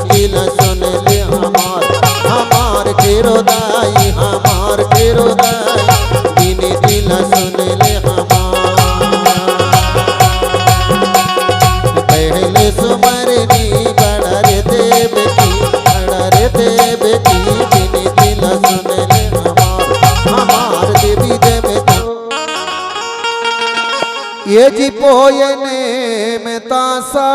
दिल सुन ले हमार के रोदाई, हमार के रोदाई, बिन दिल सुन ले पहले सुमरनी बड़ा रे देव की, बड़ा रे देव की, बिन दिल सुन ले हमार देवी देवता। ये जी पोयने में तासा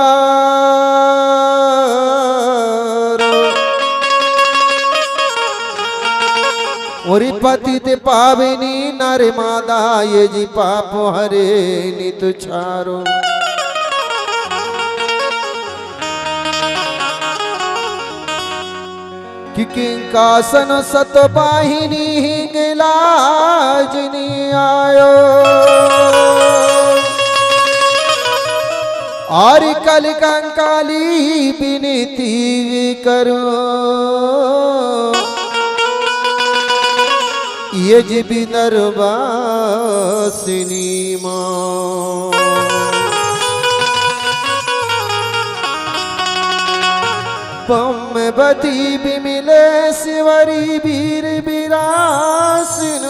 ओरी पतित पाविनी नर मादा, ये जी पाप हरे नित छारो। कि किंकासन सत बाहिनी गिलाजनी आयो, और कल कंकाली विनती करो, ये जी बिनरवासिनी माँ। पम्बती बिमिले शिवरी वीर विरासिन,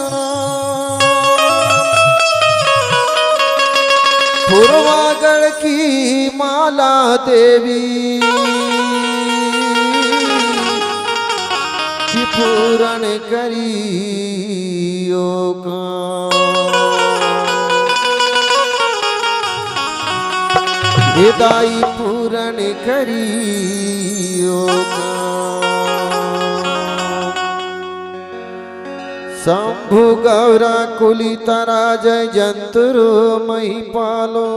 पूर्वागढ़ की माला देवी की पूरण करियो का। हृदय पूरण करियो का। शंभु गौरा कुलितरा जय जंतुरु महिपालो,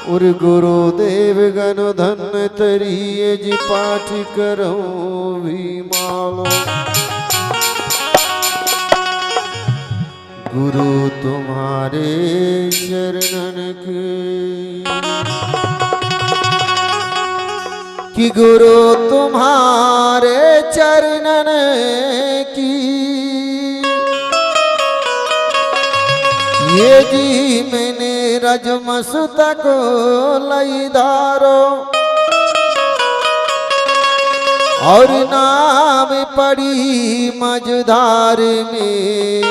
और गुरुदेव गण धन तरिये जी पाठ करो विमालो। गुरु तुम्हारे चरणन की, गुरु तुम्हारे चरणन की, ये जी मैंने रजमसुत को लई धारो, और नाम पड़ी मझधार में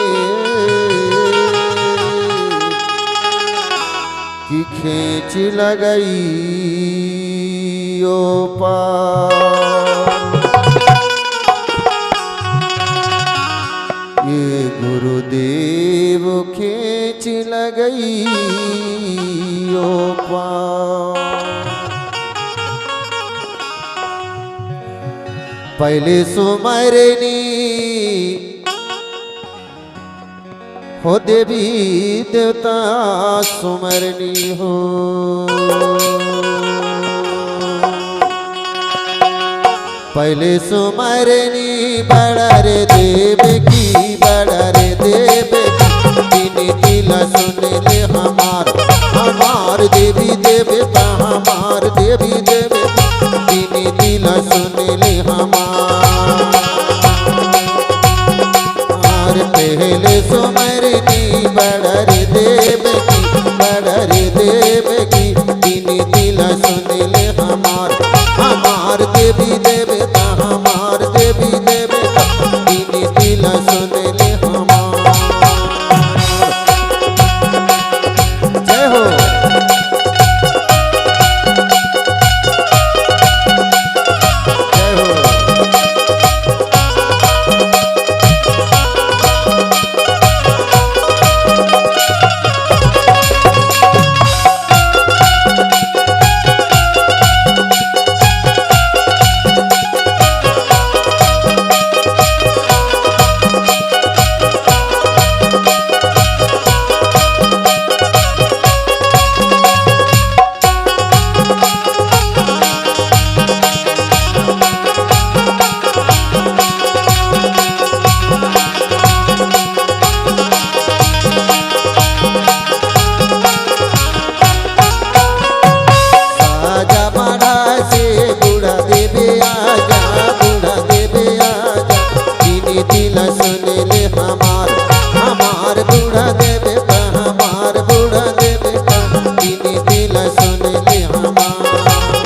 कि खींच लगई ओ पार। ये गुरुदेव खींच लगई ओ पार। पहले सुमरनी हो देवी देवता सुमरनी हो, पहले सुमरनी बड़ा रे देव की, बड़ा रे देव की, बिन दिल सुन ले हमार देवी देवता, हमार देवी देवता, बिन दिल सुन ले हमार। पहले सुमरनी बड़ा रे देव की, बड़ा रे देव की, बिन दिल सुन ले हमार देवी देवता, हमार देवी देवता, बिन दिल सुन ले हमार। जय हो। सुन ले हमार।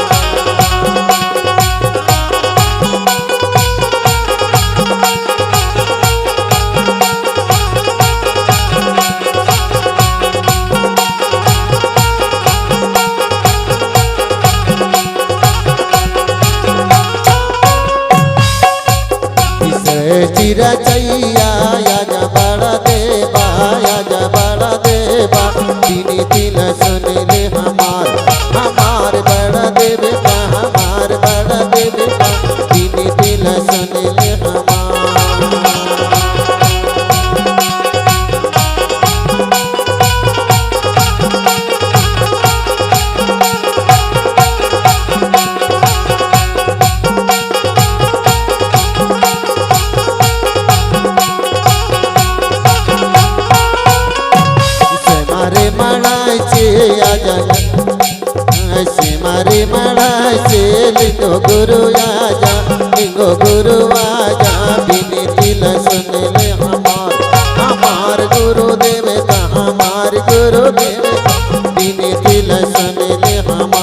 रचैया आजा बड़ा देवा आजा बड़ा देवा दिन दिल सुन ले हमार हमार बड़ा देवता हमार बड़ा देवता दिन दिल सुन ले हमार। मारे मड़ा से लिंगो गुरु आजा बिनी दिल सुन ले हमार हमार गुरु देवता हमार गुरु देवता बिनी दिल सुन ले हमार।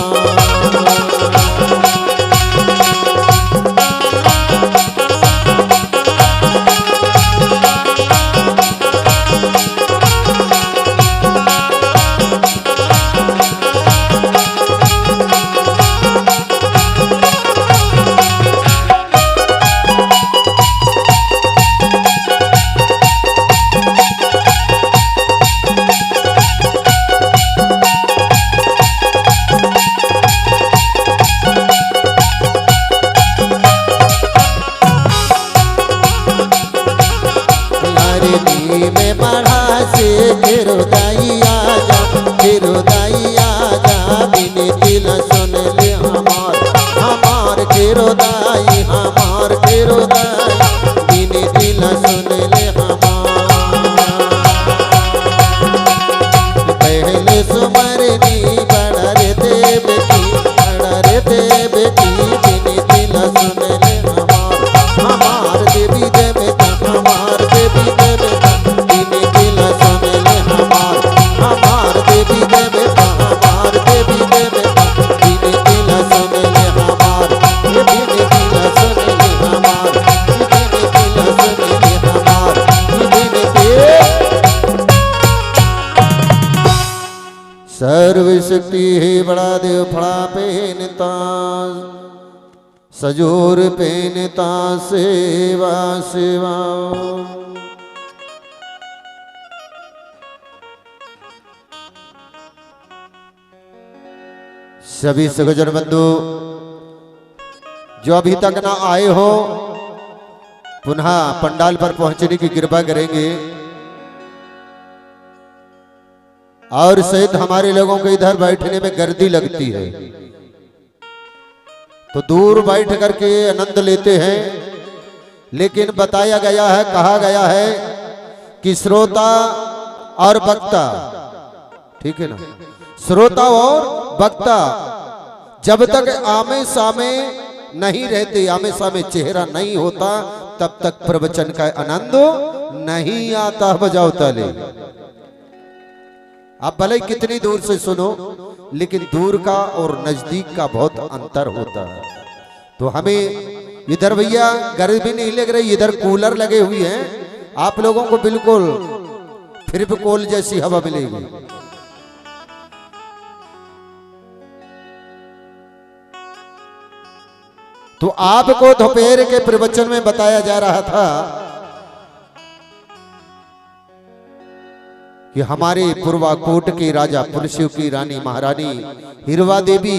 में बढ़ा से घेरो दाई आजा बिनी दिल सुन ले हमार हमार घेरो दाई बिनी दिल सुन ले हमार। पहले सुमरनी बड़ा रे देव की बिनी दिल सुन ले हमार हमार देवी देवता हमार देवी देवता बिनी दिल सुन ले हमार हमार देवी देवता हमार देवी देवता बिनी दिल सुन ले हमार बिनी दिल सुन ले हमार बिनी दिल सुन ले हमार बिनी दिल। सर्वशक्ति है बड़ा देव फड़ा पेनता सजोर पेनता सेवा सेवा। सभी सज्जन बंधु जो अभी तक ना आए हो पुनः पंडाल पर पहुंचने की कृपा करेंगे और सहित हमारे लोगों को इधर बैठने में गर्दी लगती है तो दूर बैठ करके आनंद लेते हैं। लेकिन बताया गया है कहा गया है कि श्रोता और वक्ता ठीक है ना श्रोता और वक्ता जब तक आमे सामे नहीं रहते आमे सामे चेहरा नहीं होता तब तक प्रवचन का आनंद नहीं आता। बजाओ ताली। आप भले कितनी दूर से सुनो लेकिन दूर का और नजदीक का बहुत अंतर होता है। तो हमें इधर भैया गर्मी नहीं लग रही इधर कूलर लगे हुए हैं आप लोगों को बिल्कुल फिर भी कोल जैसी हवा मिलेगी। तो आपको दोपहर के प्रवचन में बताया जा रहा था कि हमारे पूर्वाकोट के राजा पुलसियों की रानी महारानी हिरवा देवी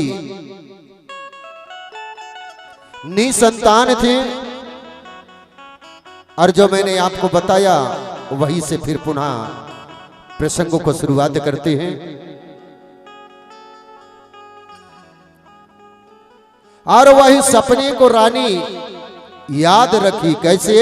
निसंतान थे और जो मैंने आपको बताया वहीं से फिर पुनः प्रसंगों को शुरुआत करते हैं। और वही सपने को रानी याद रखी कैसे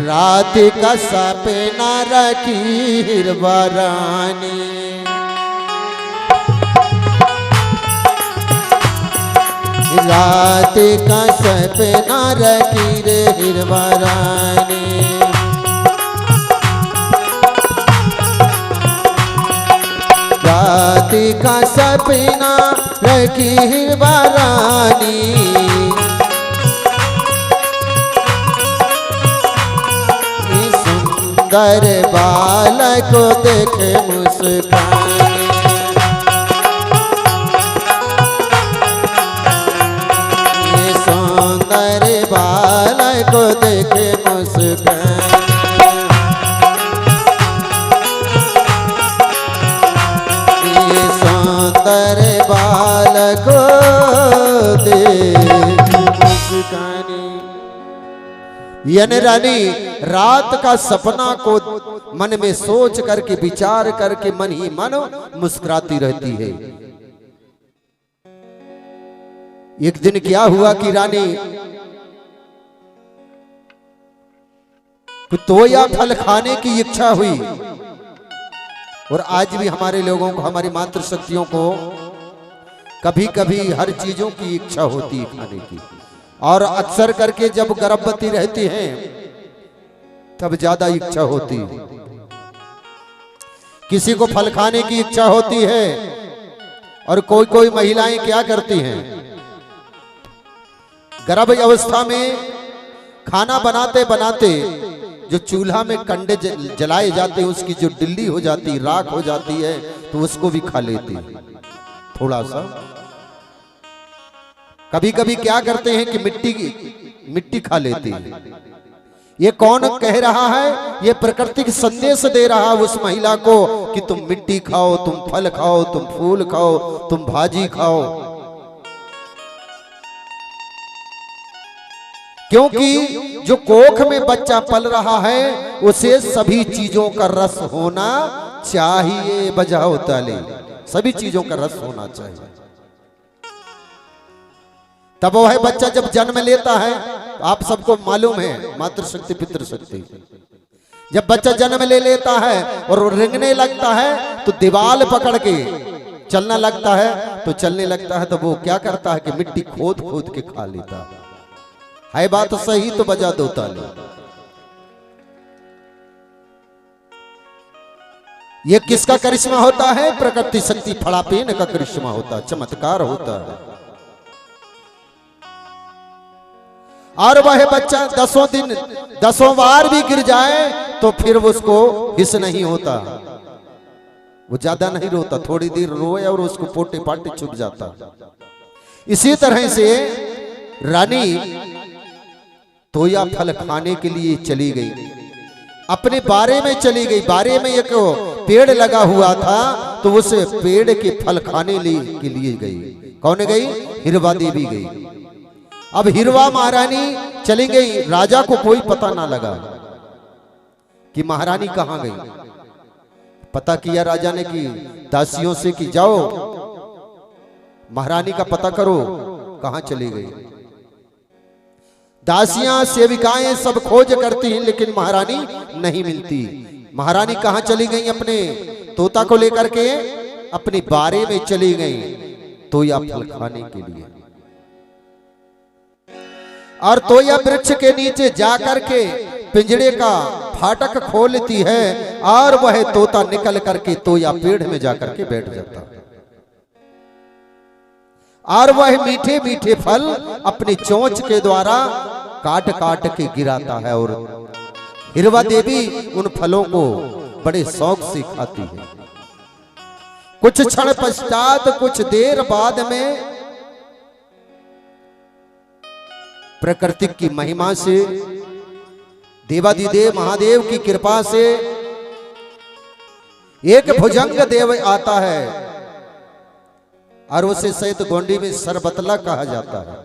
रात का सपना रखी हिरवा रानी रात का सपना रखी रे हिरवा रानी रात का सपना रखी हिरवा रानी सुंदर बालक को देखे मुस्काने, ये सुंदर बालक को देखे मुस्काने, ये सुंदर बालक को देखे मुस्काने। यानी रानी रात का सपना को मन में सोच करके विचार करके मन ही मन मुस्कुराती रहती है। एक दिन क्या हुआ कि रानी तोया फल खाने की इच्छा हुई, और आज भी हमारे लोगों को, हमारी मातृशक्तियों को कभी कभी हर चीजों की इच्छा होती है खाने की, और अक्सर करके जब गर्भवती रहती हैं तब ज्यादा इच्छा होती है। किसी को फल खाने की इच्छा होती है, और कोई कोई महिलाएं क्या करती हैं, गर्भ अवस्था में खाना बनाते बनाते जो चूल्हा में कंडे जलाए जाते हैं उसकी जो डिल्ली हो जाती, राख हो जाती है, तो उसको भी खा लेती है थोड़ा सा। कभी कभी क्या करते हैं कि मिट्टी खा लेती है। ये कौन कह रहा है? ये प्रकृति का संदेश दे रहा है उस महिला को कि तुम मिट्टी खाओ, तुम फल खाओ, तुम फूल खाओ, तुम भाजी खाओ, क्योंकि जो कोख में बच्चा पल रहा है उसे सभी चीजों का रस होना चाहिए। बजाओ ताली, सभी चीजों का रस होना चाहिए। तब वह बच्चा जब जन्म लेता है, आप सबको मालूम है मातृशक्ति पितृशक्ति, जब बच्चा जन्म ले लेता है और रेंगने लगता है तो दीवार पकड़ के चलना लगता है, तो चलने लगता है तो वो क्या करता है कि मिट्टी खोद खोद के खा लेता है। बात सही तो बजा दो ताली। ये किसका करिश्मा होता है? प्रकृति शक्ति फड़ापेन का करिश्मा होता है, चमत्कार होता है। और वह बच्चा 10 दिन 10 बार भी गिर जाए तो फिर उसको हिस नहीं होता, वो ज्यादा नहीं रोता, थोड़ी देर रोए और उसको पोटे पाटे छुप जाता। इसी तरह से रानी तोया फल खाने के लिए चली गई, अपने बारे में चली गई। बारे में एक पेड़ लगा हुआ था तो उस पेड़ के फल खाने के लिए गई। कौन गई? हिरवा देवी गई। अब हिरवा महारानी चली गई, राजा को कोई पता ना लगा कि महारानी कहां गई। पता किया राजा ने कि दासियों से कि जाओ महारानी का पता करो कहां चली गई। दासियां सेविकाएं सब खोज करती हैं लेकिन महारानी नहीं मिलती। महारानी कहां चली गई? अपने तोता को लेकर के अपने बारे में चली गई तोया फल खाने के लिए। और तोया वृक्ष के नीचे जाकर के पिंजड़े का फाटक खोलती है और वह तोता निकल करके तोया पेड़ में जाकर के बैठ जाता है, और वह मीठे मीठे फल अपनी चोंच के द्वारा काट काट के गिराता है। और हिरवा देवी उन फलों को बड़े शौक से खाती है। कुछ क्षण पश्चात, कुछ देर बाद में प्रकृति की महिमा से, देवादिदेव महादेव की कृपा से एक भुजंग देव आता है और उसे सहित गोंडी में सरबतला कहा जाता है।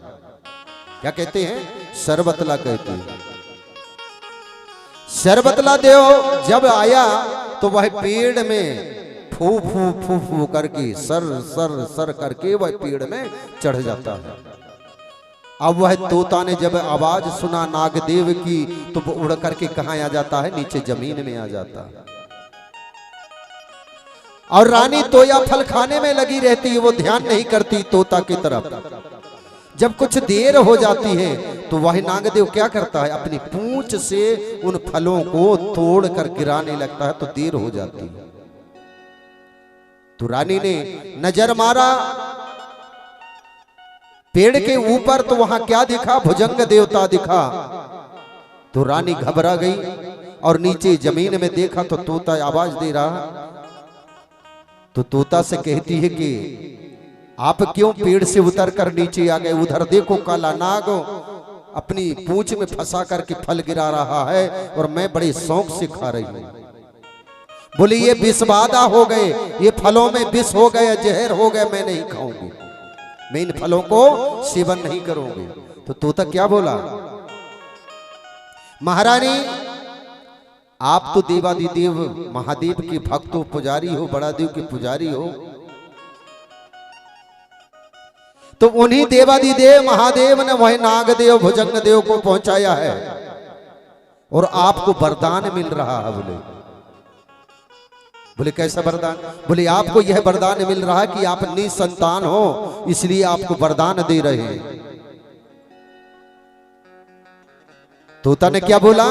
क्या कहते हैं? सरबतला कहते हैं। सरबतला देव जब आया तो वह पेड़ में फू फू फू फू करके सर सर सर करके वह पेड़ में चढ़ जाता है। अब वह तोता ने जब आवाज सुना नागदेव की तो वो उड़ करके कहां आ जाता है? नीचे जमीन में आ जाता है। और रानी तोया फल खाने में लगी रहती है, वो ध्यान नहीं करती तोता की तरफ। जब कुछ देर हो जाती है तो वह नागदेव क्या करता है? अपनी पूंछ से उन फलों को तोड़ कर गिराने लगता है, तो देर हो जाती है। तो रानी ने नजर मारा पेड़ के ऊपर, तो वहां क्या दिखा? भुजंग देवता दिखा। तो रानी घबरा गई और नीचे जमीन में देखा तो तोता आवाज दे रहा। तो तोता से कहती है कि आप क्यों पेड़ से उतर कर नीचे आ गए? उधर देखो काला नाग अपनी पूंछ में फंसा करके फल गिरा रहा है और मैं बड़े शौक से खा रही हूं। बोले ये विषबाधा हो गए, ये फलों में विष हो गए, जहर हो गए, मैं नहीं खाऊंगी, मैं इन फलों को सेवन नहीं करूंगी। तो तोता क्या बोला? महारानी आप तो देवादिदेव महादेव के भक्त हो, पुजारी हो, बड़ा देव के पुजारी हो, तो उन्हीं देवादिदेव महादेव ने वही नागदेव भुजंगदेव को पहुंचाया है और आपको वरदान मिल रहा है। बोले कैसा वरदान? बोले आपको यह वरदान मिल रहा है कि आप निसंतान हो, इसलिए आपको वरदान दे रहे हैं। तोता ने क्या बोला?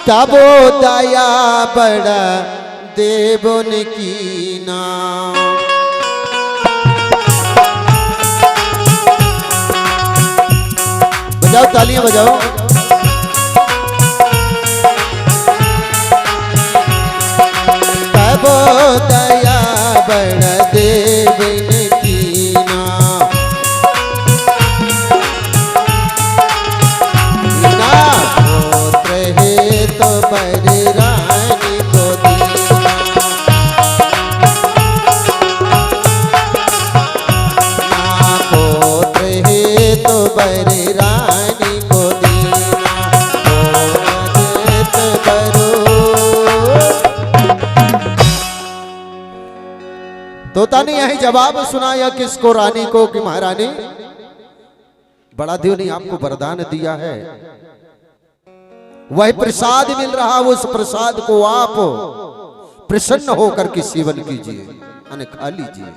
तबो दया बड़ा देवन की नाम, बजाओ तालियां बजाओ। तबो दया बड़ा देवन की नाम, ना पुत्र है तो बड़ी रानी को दीना, ना पुत्र है तो बड़ी रानी को दीना, तोता ने यही जवाब सुनाया किसको? रानी को कि महारानी बड़ा देव ने आपको वरदान दिया है, वह प्रसाद मिल रहा, उस प्रसाद को आप प्रसन्न होकर के सेवन कीजिए, खा लीजिए।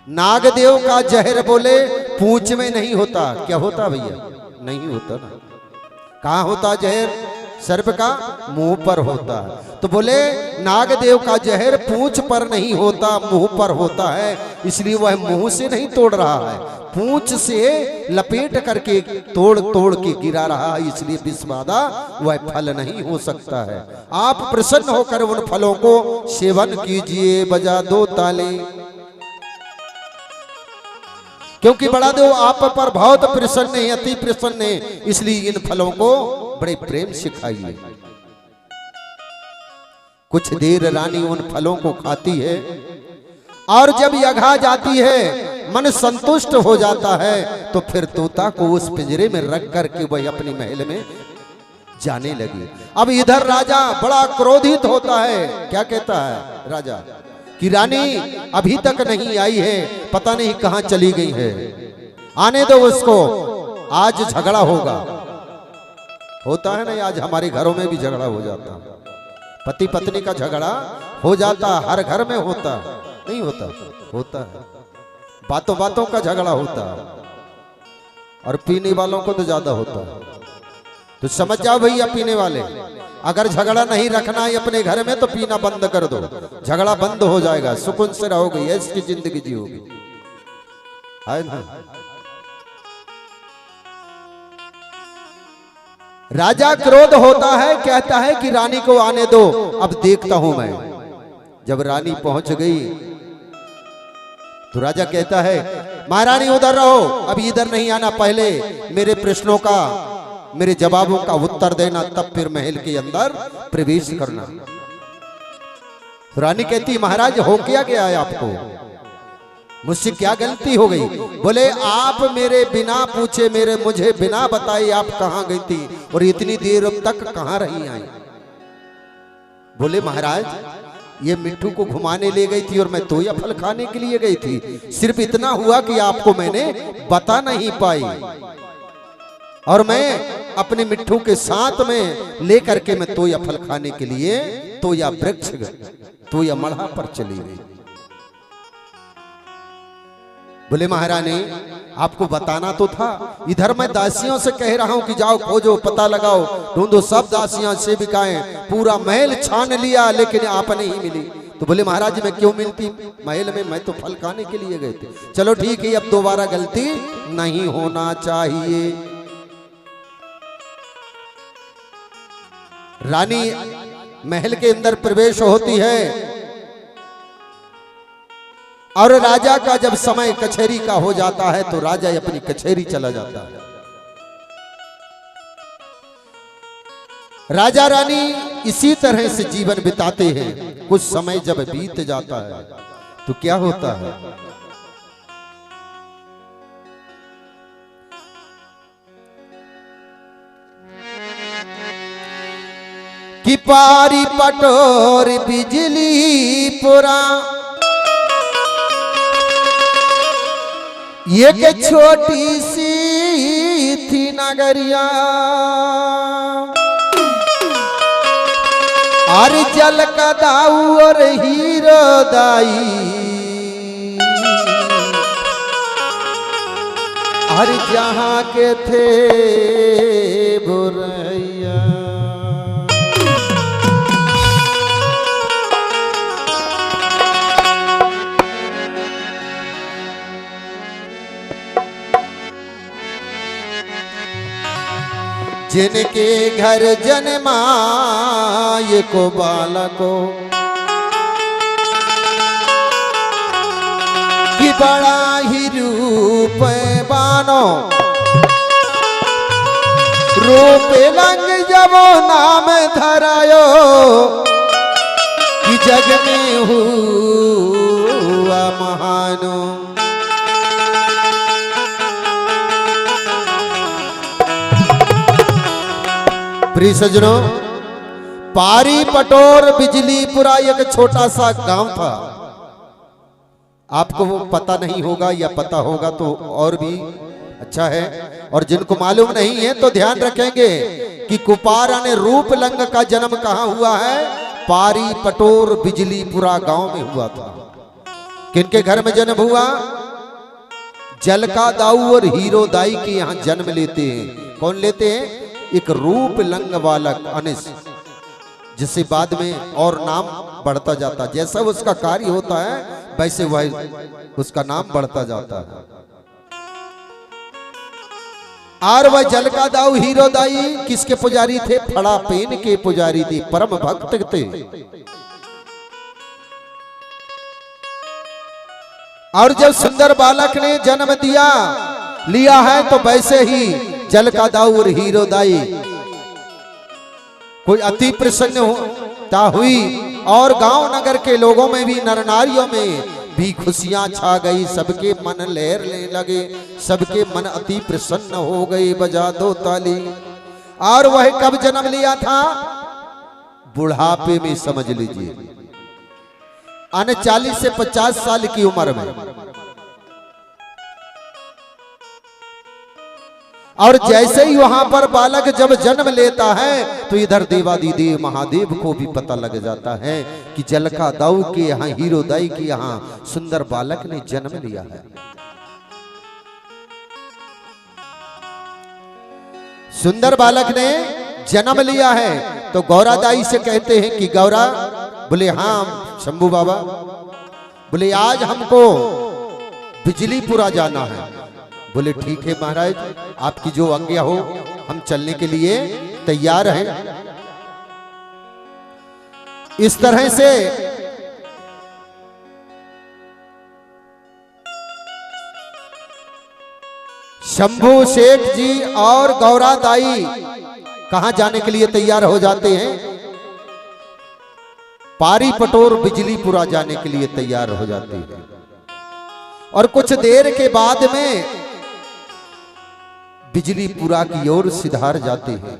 नागदेव का जहर बोले पूंछ में नहीं होता। क्या होता भैया? नहीं होता ना। कहां होता जहर? सर्प का मुंह पर होता है। तो बोले नागदेव का जहर पूंछ पर नहीं होता, मुंह पर होता है, इसलिए वह मुंह से नहीं तोड़ रहा है, पूंछ से लपेट करके तोड़ तोड़ के गिरा रहा है, इसलिए विषबाधा वह फल नहीं हो सकता है। आप प्रसन्न होकर उन फलों को सेवन कीजिए। बजा दो ताली, क्योंकि बड़ा देव आप पर बहुत प्रसन्न है, अति प्रसन्न है, इसलिए इन फलों को बड़े प्रेम से खाइए। कुछ देर रानी उन फलों को खाती है और जब यघा जाती है, मन संतुष्ट हो जाता है, तो फिर तोता को उस पिंजरे में रख करके वह अपनी महल में जाने लगी। अब इधर राजा बड़ा क्रोधित होता है। क्या कहता है राजा? कि रानी अभी तक नहीं आई है, पता नहीं कहां चली गई है, आने दो उसको, आज झगड़ा होगा। होता है ना, आज हमारे घरों में भी झगड़ा हो जाता, पति पत्नी का झगड़ा हो जाता, हर घर में होता नहीं होता? होता है, बातों बातों का झगड़ा होता है, और पीने वालों को तो ज्यादा होता है। तो समझ जाओ भैया पीने वाले, अगर झगड़ा नहीं रखना है अपने घर में तो पीना बंद कर दो, झगड़ा बंद हो जाएगा, सुकून से रहोगे, इसकी जिंदगी जियोगी, है ना? राजा क्रोध होता है, कहता है कि रानी को आने दो, अब देखता हूं मैं। जब रानी पहुंच गई तो राजा कहता है महारानी उधर रहो, अब इधर नहीं आना, पहले मेरे प्रश्नों का, मेरे जवाबों का उत्तर देना, तब फिर महल के अंदर प्रवेश करना। रानी कहती महाराज हो क्या गया है आपको? मुझसे क्या गलती हो गई? बोले आप मेरे बिना पूछे, मुझे बिना बताए आप कहां गई थी और इतनी देर तक कहां रही आई? बोले महाराज ये मिट्टू को घुमाने ले गई थी और मैं तोया फल खाने के लिए गई थी, सिर्फ इतना हुआ कि आपको मैंने बता नहीं पाई, और मैं अपने मिट्टू के साथ में लेकर के मैं तोया फल खाने के लिए तोया वृक्ष, तोया मढ़ा पर चली गई। बोले महारानी आपको बताना तो था, इधर मैं दासियों से कह रहा हूं कि जाओ खोजो, पता लगाओ, ढूंढो, सब दासियां सेविकाएं पूरा महल छान लिया, लेकिन आप नहीं मिली। तो बोले महाराज जी मैं क्यों मिलती महल में, मैं तो फल खाने के लिए गए थे। चलो ठीक है, अब दोबारा गलती नहीं होना चाहिए। रानी महल के अंदर प्रवेश होती है और राजा का जब समय कचहरी का हो जाता है तो राजा अपनी कचहरी चला जाता है। राजा रानी इसी तरह से जीवन बिताते हैं। कुछ समय जब बीत जाता है तो क्या होता है, कि पारी पटोर बिजली पुरा ये के छोटी सी थी नगरिया, और जल का दाऊ और हीरो दाई, और जहां के थे बुरैया। जिनके घर जन्माए को बालको, कि बड़ा ही रूप बानो, रूप लंग जबो नाम धरायो, कि जग में हुआ महानो। प्रिय सज्जनों, पारी पटोर बिजलीपुरा एक छोटा सा गांव था। आपको वो पता नहीं होगा या पता होगा तो और भी अच्छा है, और जिनको मालूम नहीं है तो ध्यान रखेंगे कि कुपारा ने रूपलंग का जन्म कहाँ हुआ है, पारी पटोर बिजलीपुरा गांव में हुआ था। किनके घर में जन्म हुआ, जलका दाऊ और हीरो दाई के यहाँ जन्म लेते हैं। कौन लेते हैं, एक रूप लंग वाला अनिस, जिससे बाद में और नाम बढ़ता जाता, जैसा उसका कार्य होता है वैसे वह उसका नाम बढ़ता जाता है। और वह जलका दाऊ हीरो दाई किसके पुजारी थे, फड़ा पेन के पुजारी थे, परम भक्त थे। और जब सुंदर बालक ने जन्म लिया है तो वैसे ही जलका दाऊ और हीरो दाई कोई अति प्रसन्नता हुई, और गांव नगर के लोगों में भी, नर नारियों में भी खुशियां छा गई। सबके मन लहरने लगे, सबके मन अति प्रसन्न हो गए। बजा दो ताली। और वह कब जन्म लिया था, बुढ़ापे में समझ लीजिए, 40 से 50 साल की उम्र में। और जैसे ही वहां पर बालक जब जन्म लेता है तो इधर देवादिदेव महादेव को भी पता लग जाता है कि जलका दाऊ के यहाँ, हीरो दाई के यहाँ सुंदर बालक ने जन्म लिया है। सुंदर बालक ने जन्म लिया है तो गौरा दाई से कहते हैं कि गौरा, बोले हाँ शंभू बाबा, बोले आज हमको बिजलीपुरा जाना है। बोले ठीक है महाराज, आपकी जो आज्ञा हो, हम चलने के लिए तैयार हैं। इस तरह से शंभू शेख जी और गौरा दाई कहां जाने के लिए तैयार हो जाते हैं, पारी पटोर बिजलीपुरा जाने के लिए तैयार हो जाते हैं। और कुछ देर के बाद में बिजलीपुरा की ओर सिधार जाते हैं।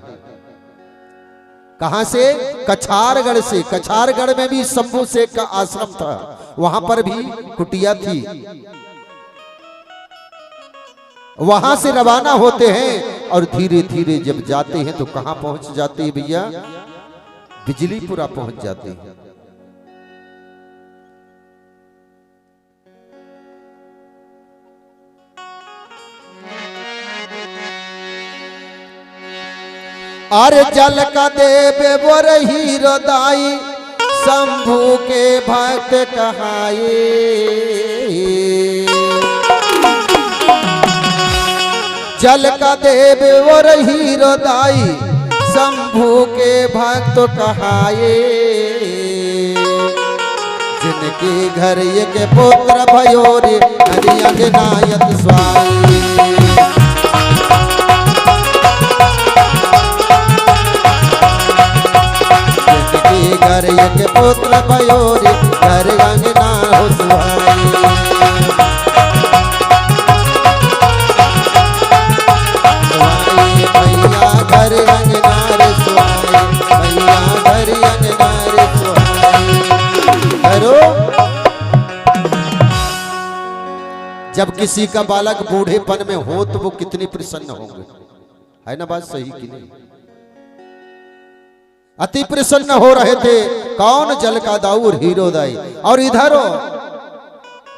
कहां से, कछारगढ़ से। कछारगढ़ में भी शंभू शेख का आश्रम था, वहां पर भी कुटिया थी। वहां से रवाना होते हैं और धीरे धीरे जब जाते हैं तो कहां पहुंच जाते हैं भैया, बिजलीपुरा पहुंच जाते हैं। अरे जल का देव बोर हीरो दाई, शंभू के भक्त कहाए। जल का देव और हीरो दाई शंभू के भक्त कहाए। जिनके घर एक पुत्र भयो रे हरि अगनायत स्वामी। जिनके घर एक पुत्र भयो रे घर अंगना हो सुहाई। मैया घर अंगना रे सुहाई, मैया घर अंगना रे सुहाई। जब किसी का बालक बूढ़ेपन में हो तो वो कितनी प्रसन्न होंगे, है ना बात सही कि नहीं? अति प्रसन्न हो रहे थे कौन? जल का दाऊ और हीरो दाई। और इधर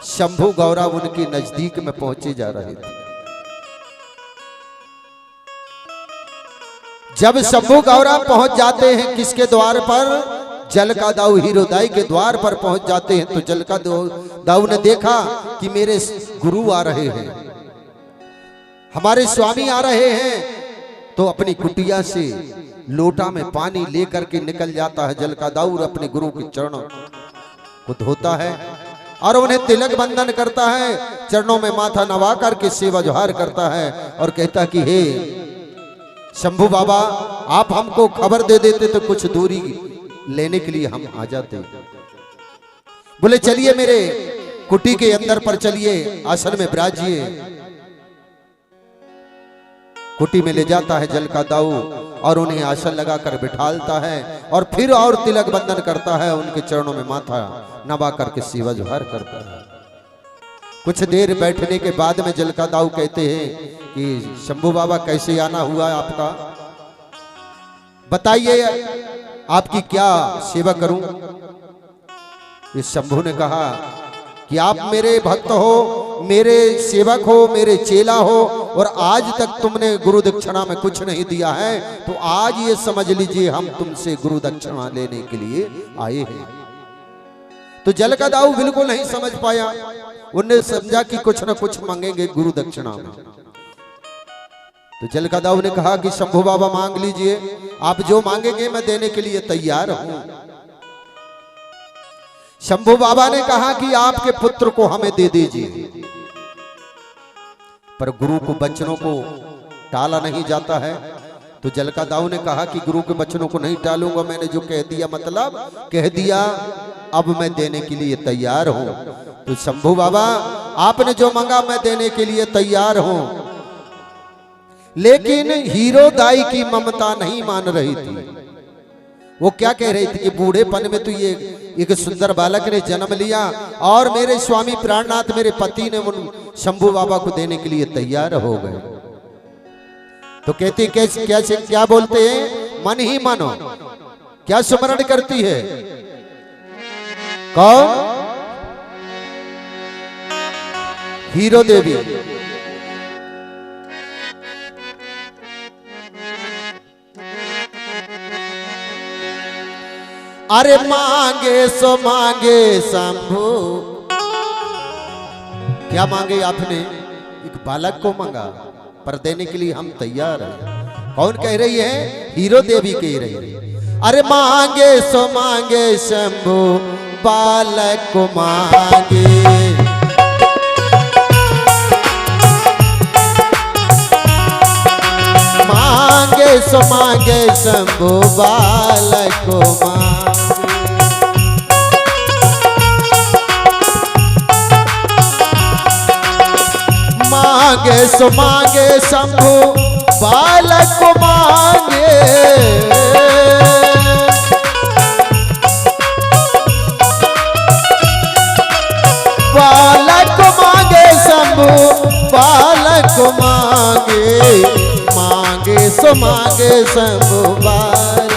शंभू गौरव उनकी नजदीक में पहुंचे जा रहे थे। जब शंभू गौरव पहुंच जाते हैं किसके द्वार पर? जल का दाऊ हीरोदाई के द्वार पर पहुंच जाते हैं। तो जल का दाऊ ने देखा कि मेरे गुरु आ रहे हैं, हमारे स्वामी आ रहे हैं। तो अपनी कुटिया से लोटा में पानी लेकर के निकल जाता है जल का दाऊ, अपने गुरु के चरणों को धोता है और उन्हें तिलक बंधन करता है। चरणों में माथा नवा करके सेवा जोहार करता है और कहता कि हे शंभू बाबा, आप हमको खबर दे देते तो कुछ दूरी लेने के लिए हम आ जाते। बोले चलिए मेरे कुटी के अंदर पर चलिए, आसन में विराजिए। कुटी में ले जाता है जल का दाऊ और उन्हें आसन लगाकर बिठालता है और फिर और तिलक बंधन करता है, उनके चरणों में माथा नवा करके सेवा जोहार करता है। कुछ देर बैठने के बाद में जल का दाऊ कहते हैं कि शंभू बाबा कैसे आना हुआ आपका, बताइए आपकी क्या सेवा करूं? इस शंभू ने कहा कि आप मेरे भक्त हो, मेरे सेवक हो, मेरे चेला हो और आज तक तुमने गुरु दक्षिणा में कुछ नहीं दिया है, तो आज ये समझ लीजिए हम तुमसे गुरु दक्षिणा लेने के लिए आए हैं। तो जल का दाऊ बिल्कुल नहीं समझ पाया, उन्हें समझा कि कुछ न कुछ मांगेंगे गुरु दक्षिणा में। तो जल का दाऊ ने कहा कि शंभू बाबा मांग लीजिए, आप जो मांगेंगे मैं देने के लिए तैयार हूं। शंभू बाबा ने कहा कि आपके पुत्र को हमें दे दीजिए, पर गुरु को वचनों को टाला नहीं जाता है। तो जल का दाऊ ने कहा कि गुरु के वचनों को नहीं टालूंगा, मैंने जो कह दिया मतलब कह दिया, अब मैं देने के लिए तैयार हूं। तो शंभू बाबा आपने जो मांगा मैं देने के लिए तैयार हूं। लेकिन हीरो दाई की ममता नहीं मान रही थी। वो क्या कह रही थी कि बूढ़ेपन में तो ये एक सुंदर बालक ने जन्म लिया और मेरे स्वामी प्राणनाथ मेरे पति ने उन शंभू बाबा को देने के लिए तैयार हो गए। तो कहती कैसे कैसे क्या बोलते हैं, मन ही मानो। क्या स्मरण करती है? कौन? हीरो देवी। अरे मांगे सो मांगे शंभू। क्या मांगे आपने? एक बालक को मांगा, पर देने के लिए हम तैयार हैं। कौन कह रही है? हीरो देवी कह रही है। अरे मांगे सो मांगे शंभू, बालक को मांगे। मांगे सो मांगे शंभू, बालक को मांगे। मांगे सो मांगे शंभू, बालक को मांगे। बालक को मांगे शंभू, बालक को मांगे। मांगे सो मांगे शंभू, बालक